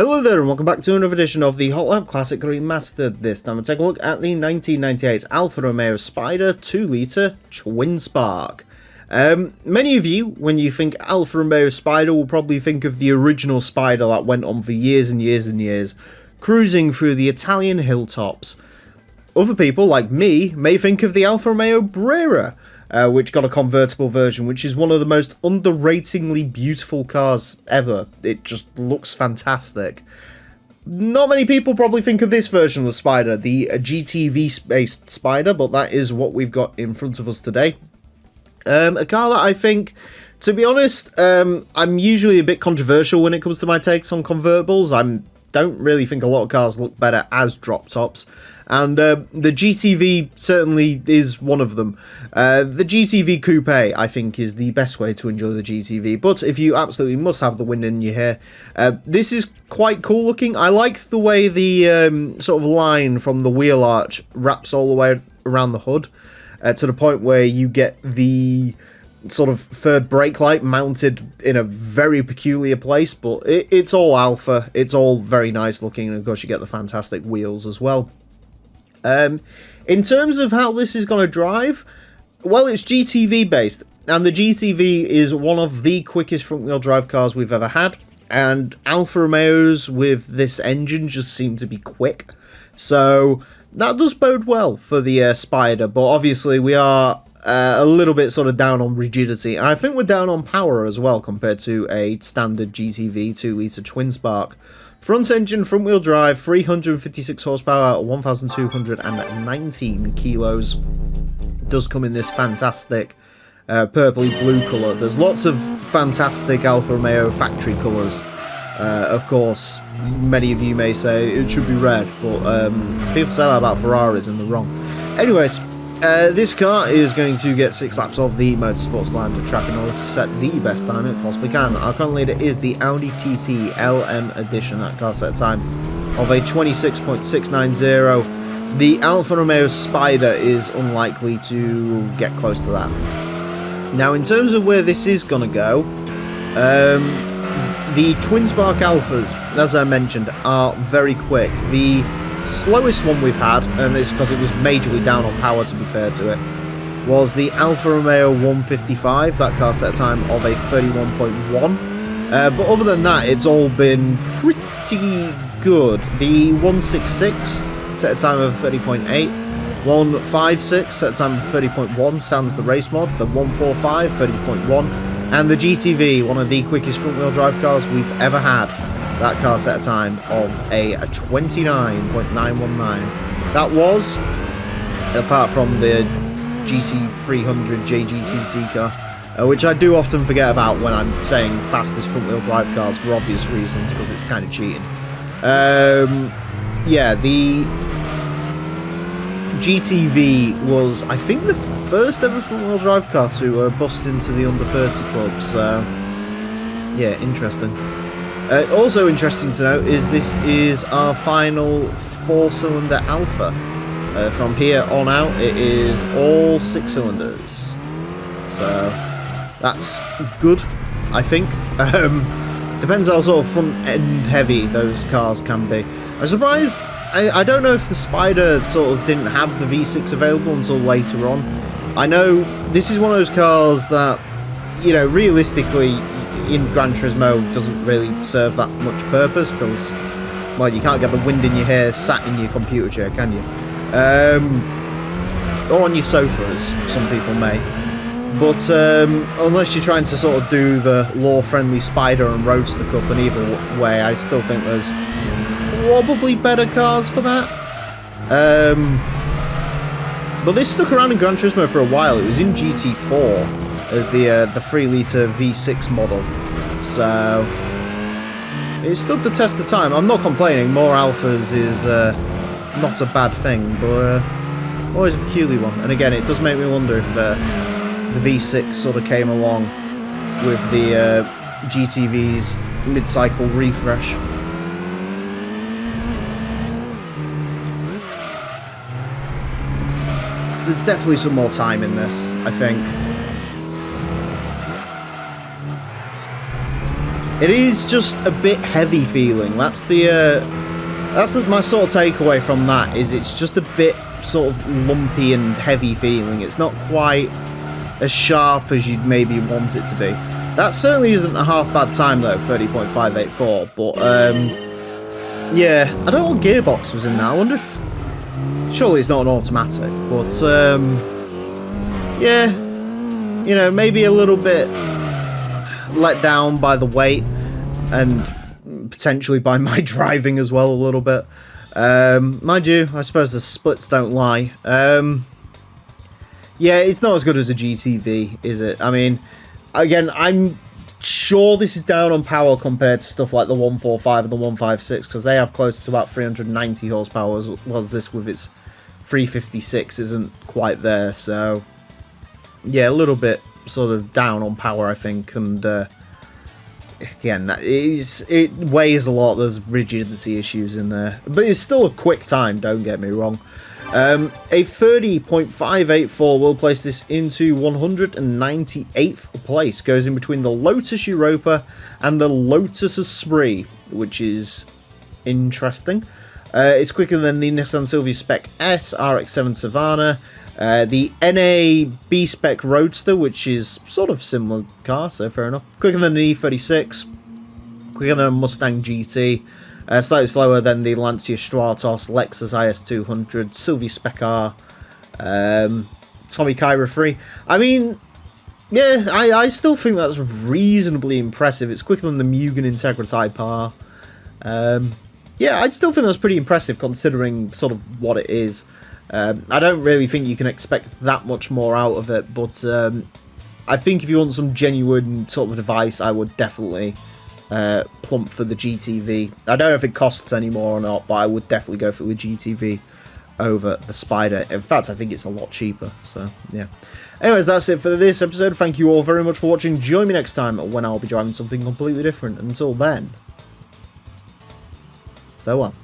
Hello there and welcome back to another edition of the Hot Lap Classic Remastered. This time we'll take a look at the 1998 Alfa Romeo Spider 2-litre TwinSpark. Many of you, when you think Alfa Romeo Spider, will probably think of the original Spider that went on for years and years and years, cruising through the Italian hilltops. Other people, like me, may think of the Alfa Romeo Brera, which got a convertible version, which is one of the most underratingly beautiful cars ever. It just looks fantastic. Not many people probably think of this version of the Spider, the GTV-based Spider, but that is what we've got in front of us today. A car that I think, to be honest, I'm usually a bit controversial when it comes to my takes on convertibles. I don't really think a lot of cars look better as drop tops. And the GTV certainly is one of them. The GTV Coupe, I think, is the best way to enjoy the GTV. But if you absolutely must have the wind in your hair, this is quite cool looking. I like the way the sort of line from the wheel arch wraps all the way around the hood, to the point where you get the sort of third brake light mounted in a very peculiar place. But it's all Alfa. It's all very nice looking. And of course, you get the fantastic wheels as well. In terms of how this is going to drive, well, it's GTV based, and the GTV is one of the quickest front wheel drive cars we've ever had, and Alfa Romeos with this engine just seem to be quick, so that does bode well for the Spider. But obviously we are a little bit sort of down on rigidity, and I think we're down on power as well compared to a standard GTV 2-litre TwinSpark. Front engine, front wheel drive, 356 horsepower, 1,219 kilos. Does come in this fantastic purpley blue colour. There's lots of fantastic Alfa Romeo factory colours. Of course, many of you may say it should be red, but people say that about Ferraris and they're wrong. Anyways, this car is going to get 6 laps of the Motorsports Land track in order to set the best time it possibly can. Our current leader is the Audi TT LM Edition. That car set a time of a 26.690. The Alfa Romeo Spider is unlikely to get close to that. Now, in terms of where this is going to go, the TwinSpark Alphas, as I mentioned, are very quick. The slowest one we've had, and it's because it was majorly down on power to be fair to it, was the Alfa Romeo 155. That car set a time of a 31.1. But other than that, it's all been pretty good. The 166 set a time of 30.8. 156 set a time of 30.1, sans the race mod. The 145, 30.1. And the GTV, one of the quickest front wheel drive cars we've ever had. That car set a time of a 29.919. That was, apart from the GT300 JGTC car, which I do often forget about when I'm saying fastest front wheel drive cars for obvious reasons, because it's kind of cheating. Yeah, the GTV was, I think, the first ever front wheel drive car to bust into the under 30 club, so yeah, interesting. Also interesting to note is this is our final 4-cylinder Alfa. From here on out, it is all 6 cylinders. So that's good, I think. Depends how sort of front end heavy those cars can be. I'm surprised. I don't know if the Spider sort of didn't have the V6 available until later on. I know this is one of those cars that, you know, realistically, in Gran Turismo doesn't really serve that much purpose because, well, you can't get the wind in your hair sat in your computer chair, can you? Or on your sofa, as some people may. But unless you're trying to sort of do the law-friendly Spider and Roadster Cup in either way, I still think there's probably better cars for that. But this stuck around in Gran Turismo for a while. It was in GT4 as the 3-litre V6 model, so it stood the test of time. I'm not complaining. More Alphas is not a bad thing, but always a peculiar one. And again, it does make me wonder if the V6 sort of came along with the GTV's mid-cycle refresh. There's definitely some more time in this, I think. It is just a bit heavy feeling. That's my sort of takeaway from that, is it's just a bit sort of lumpy and heavy feeling. It's not quite as sharp as you'd maybe want it to be. That certainly isn't a half bad time though, 30.584, but yeah, I don't know what gearbox was in there. I wonder if, surely it's not an automatic, but yeah, you know, maybe a little bit let down by the weight and potentially by my driving as well a little bit. Mind you, I suppose the splits don't lie. Yeah, it's not as good as a GTV, is it? I mean, again, I'm sure this is down on power compared to stuff like the 145 and the 156, because they have close to about 390 horsepower, was this with its 356 isn't quite there, so yeah, a little bit sort of down on power, I think, and again, it weighs a lot. There's rigidity issues in there, but it's still a quick time, don't get me wrong. A 30.584 will place this into 198th place. Goes in between the Lotus Europa and the Lotus Esprit, which is interesting. It's quicker than the Nissan Sylvia Spec S, RX-7 Savannah, the NA B-Spec Roadster, which is sort of similar car, so fair enough. Quicker than the E36, quicker than a Mustang GT, slightly slower than the Lancia Stratos, Lexus IS200, Sylvia Spec R, Tommy Kyra 3. I mean, yeah, I still think that's reasonably impressive. It's quicker than the Mugen Integra Type R. Yeah, I still think that's pretty impressive considering sort of what it is. I don't really think you can expect that much more out of it, but I think if you want some genuine sort of device, I would definitely plump for the GTV. I don't know if it costs any more or not, but I would definitely go for the GTV over the Spider. In fact, I think it's a lot cheaper, so yeah. Anyways, that's it for this episode. Thank you all very much for watching. Join me next time when I'll be driving something completely different. Until then, farewell.